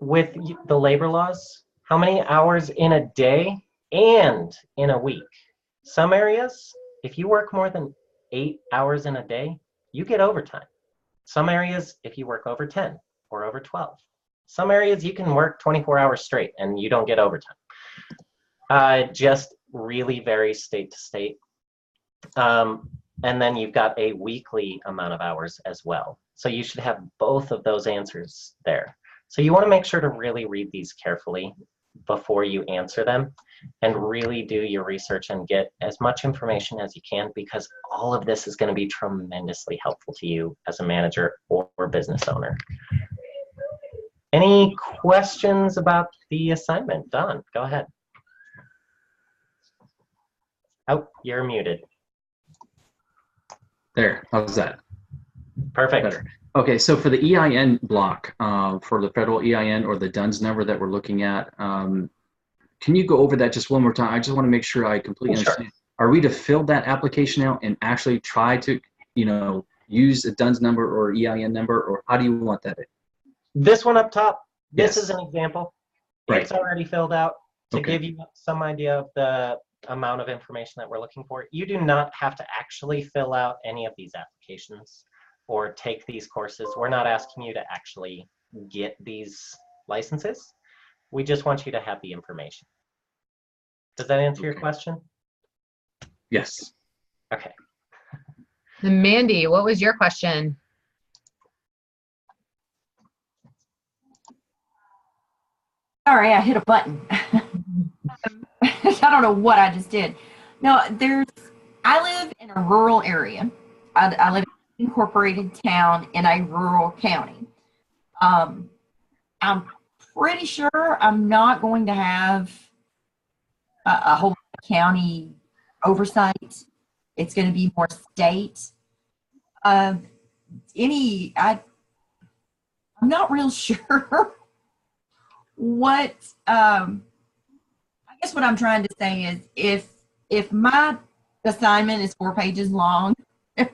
With the labor laws, how many hours in a day and in a week? Some areas, if you work more than 8 hours in a day, you get overtime. Some areas, if you work over 10 or over 12. Some areas you can work 24 hours straight and you don't get overtime. Just really varies state to state. And then you've got a weekly amount of hours as well. So you should have both of those answers there. So you want to make sure to really read these carefully before you answer them, and really do your research and get as much information as you can, because all of this is going to be tremendously helpful to you as a manager or business owner. Any questions about the assignment? Don, go ahead. Oh, you're muted. There, how's that? Perfect. Better. Okay, so for the EIN block, for the federal EIN or the DUNS number that we're looking at, can you go over that just one more time? I just want to make sure I completely understand. Are we to fill that application out and actually try to, you know, use a DUNS number or EIN number, or how do you want that? This one up top, this Yes. is an example. Right. It's already filled out to Okay. give you some idea of the amount of information that we're looking for. You do not have to actually fill out any of these applications or take these courses. We're not asking you to actually get these licenses. We just want you to have the information. Does that answer your question? Yes. Okay. And Mandy, what was your question? Sorry, I hit a button. I don't know what I just did. No, I live in a rural area. I live in an incorporated town in a rural county. I'm pretty sure I'm not going to have a whole county oversight. It's going to be more state. I I'm not real sure what, I guess what I'm trying to say is if my assignment is 4 pages long,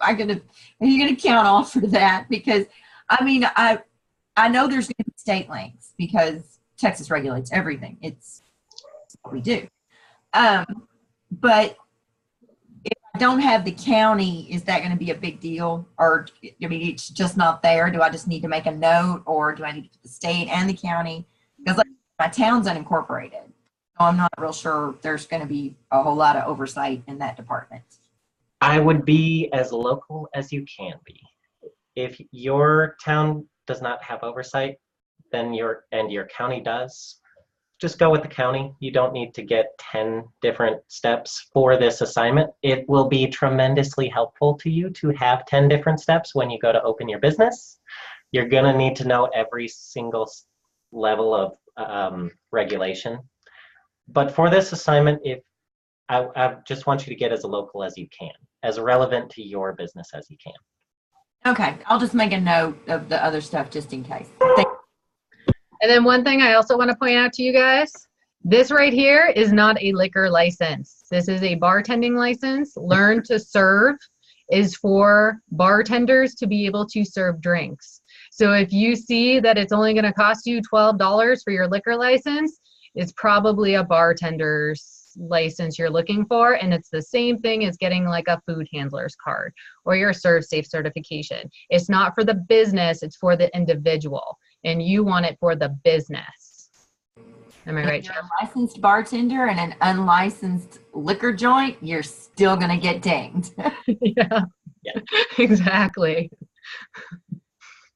are you gonna count off for that? Because I mean, I know there's gonna be state links because Texas regulates everything. It's what we do. But if I don't have the county, is that going to be a big deal? Or, I mean, it's just not there. Do I just need to make a note, or do I need to put the state and the county? Because like, my town's unincorporated. So I'm not real sure there's going to be a whole lot of oversight in that department. I would be as local as you can be. If your town does not have oversight, then your county does, just go with the county. You don't need to get 10 different steps for this assignment. It will be tremendously helpful to you to have 10 different steps when you go to open your business. You're gonna need to know every single level of regulation. But for this assignment, I just want you to get as local as you can, as relevant to your business as you can. Okay, I'll just make a note of the other stuff just in case. And then one thing I also want to point out to you guys, this right here is not a liquor license. This is a bartending license. Learn to serve is for bartenders to be able to serve drinks. So if you see that it's only going to cost you $12 for your liquor license, it's probably a bartender's license you're looking for, and it's the same thing as getting like a food handler's card or your Serve Safe certification. It's not for the business, it's for the individual, and you want it for the business. Am I right, If you're a licensed bartender and an unlicensed liquor joint, you're still gonna get dinged. Yeah, exactly.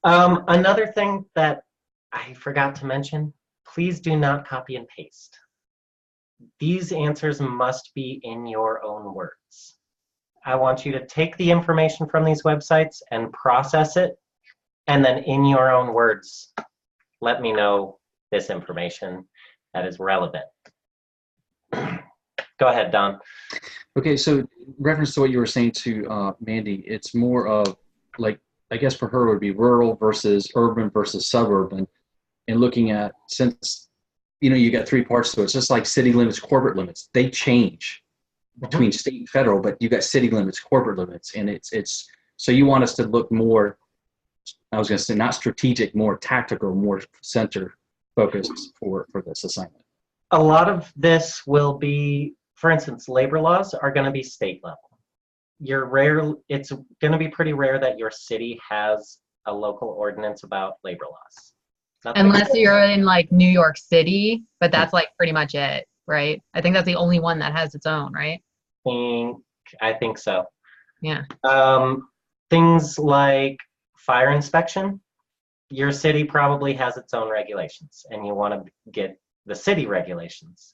Another thing that I forgot to mention, please do not copy and paste. These answers must be in your own words. I want you to take the information from these websites and process it, and then in your own words, let me know this information that is relevant. Go ahead, Don. Okay, so in reference to what you were saying to Mandy, it's more of like, I guess for her it would be rural versus urban versus suburban, and looking at, since you got 3 parts to it. It's just like city limits, corporate limits. They change between state and federal, but you got city limits, corporate limits, and it's so you want us to look more, I was going to say not strategic, more tactical, more center focused for this assignment. A lot of this will be, for instance, labor laws are going to be state level. It's going to be pretty rare that your city has a local ordinance about labor laws. Unless you're in like New York City, but that's like pretty much it, right? I think that's the only one that has its own, right? I think so. Yeah. Things like fire inspection, your city probably has its own regulations, and you want to get the city regulations.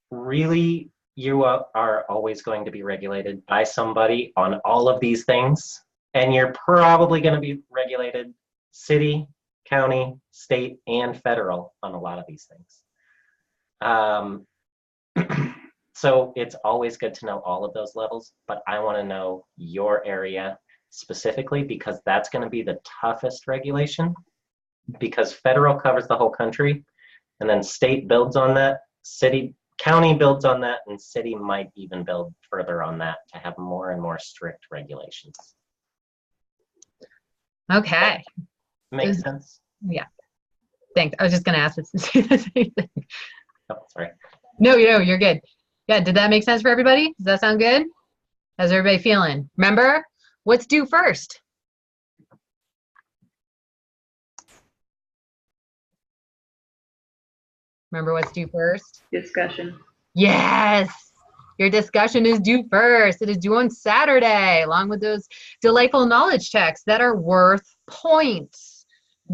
Really, you are always going to be regulated by somebody on all of these things, and you're probably going to be regulated city, county, state, and federal on a lot of these things. So it's always good to know all of those levels, but I want to know your area specifically, because that's going to be the toughest regulation, because federal covers the whole country, and then state builds on that, county builds on that, and city might even build further on that to have more and more strict regulations. Okay. Makes sense? Yeah. Thanks. I was just going to ask this to say the same thing. Oh, sorry. No, you're good. Yeah, did that make sense for everybody? Does that sound good? How's everybody feeling? Remember, what's due first? Remember what's due first? Discussion. Yes. Your discussion is due first. It is due on Saturday, along with those delightful knowledge checks that are worth points.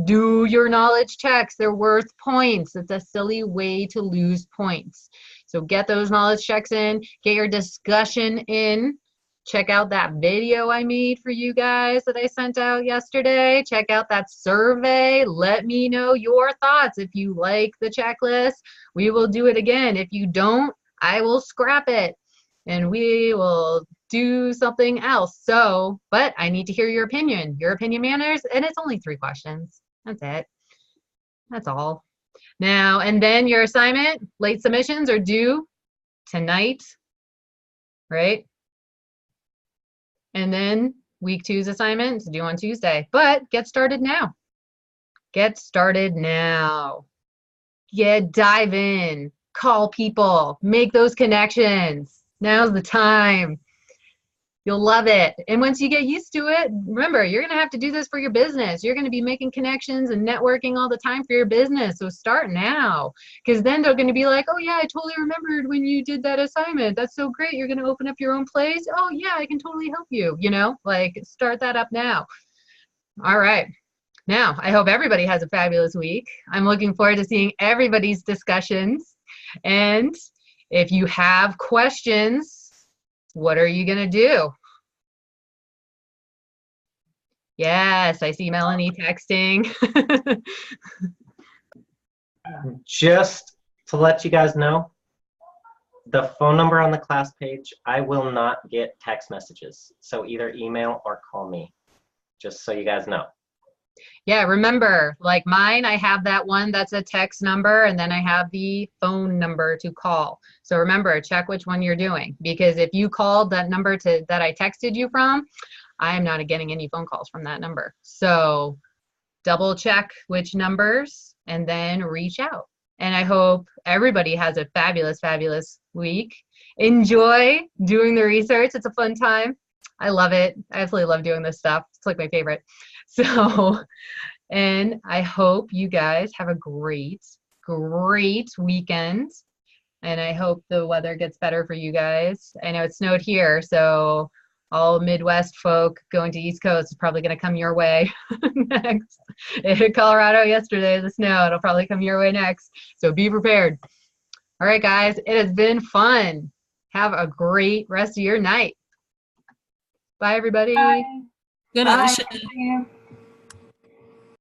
Do your knowledge checks. They're worth points. It's a silly way to lose points. So get those knowledge checks in. Get your discussion in. Check out that video I made for you guys that I sent out yesterday. Check out that survey. Let me know your thoughts. If you like the checklist, we will do it again. If you don't, I will scrap it and we will do something else. So, but I need to hear your opinion. Your opinion matters, and it's only 3 questions. That's it. That's all. Now, and then your assignment, late submissions are due tonight, right? And then week 2's assignment is due on Tuesday. But get started now. Get started now. Dive in. Call people. Make those connections. Now's the time. You'll love it. And once you get used to it, remember, you're going to have to do this for your business. You're going to be making connections and networking all the time for your business. So start now, because then they're going to be like, oh, yeah, I totally remembered when you did that assignment. That's so great. You're going to open up your own place. Oh, yeah, I can totally help you. You know, like start that up now. All right. Now, I hope everybody has a fabulous week. I'm looking forward to seeing everybody's discussions. And if you have questions, what are you going to do? Yes, I see Melanie texting. Just to let you guys know, the phone number on the class page, I will not get text messages. So either email or call me, just so you guys know. Yeah, remember, like mine, I have that one that's a text number, and then I have the phone number to call. So remember, check which one you're doing, because if you called that number that I texted you from, I am not getting any phone calls from that number. So double check which numbers and then reach out. And I hope everybody has a fabulous, fabulous week. Enjoy doing the research. It's a fun time. I love it. I absolutely love doing this stuff. It's like my favorite. So, and I hope you guys have a great, great weekend. And I hope the weather gets better for you guys. I know it snowed here, so all Midwest folk going to East Coast is probably going to come your way next. It hit Colorado yesterday, the snow. It'll probably come your way next. So be prepared. All right, guys, it has been fun. Have a great rest of your night. Bye, everybody. Bye. Good Bye. night. Thank you.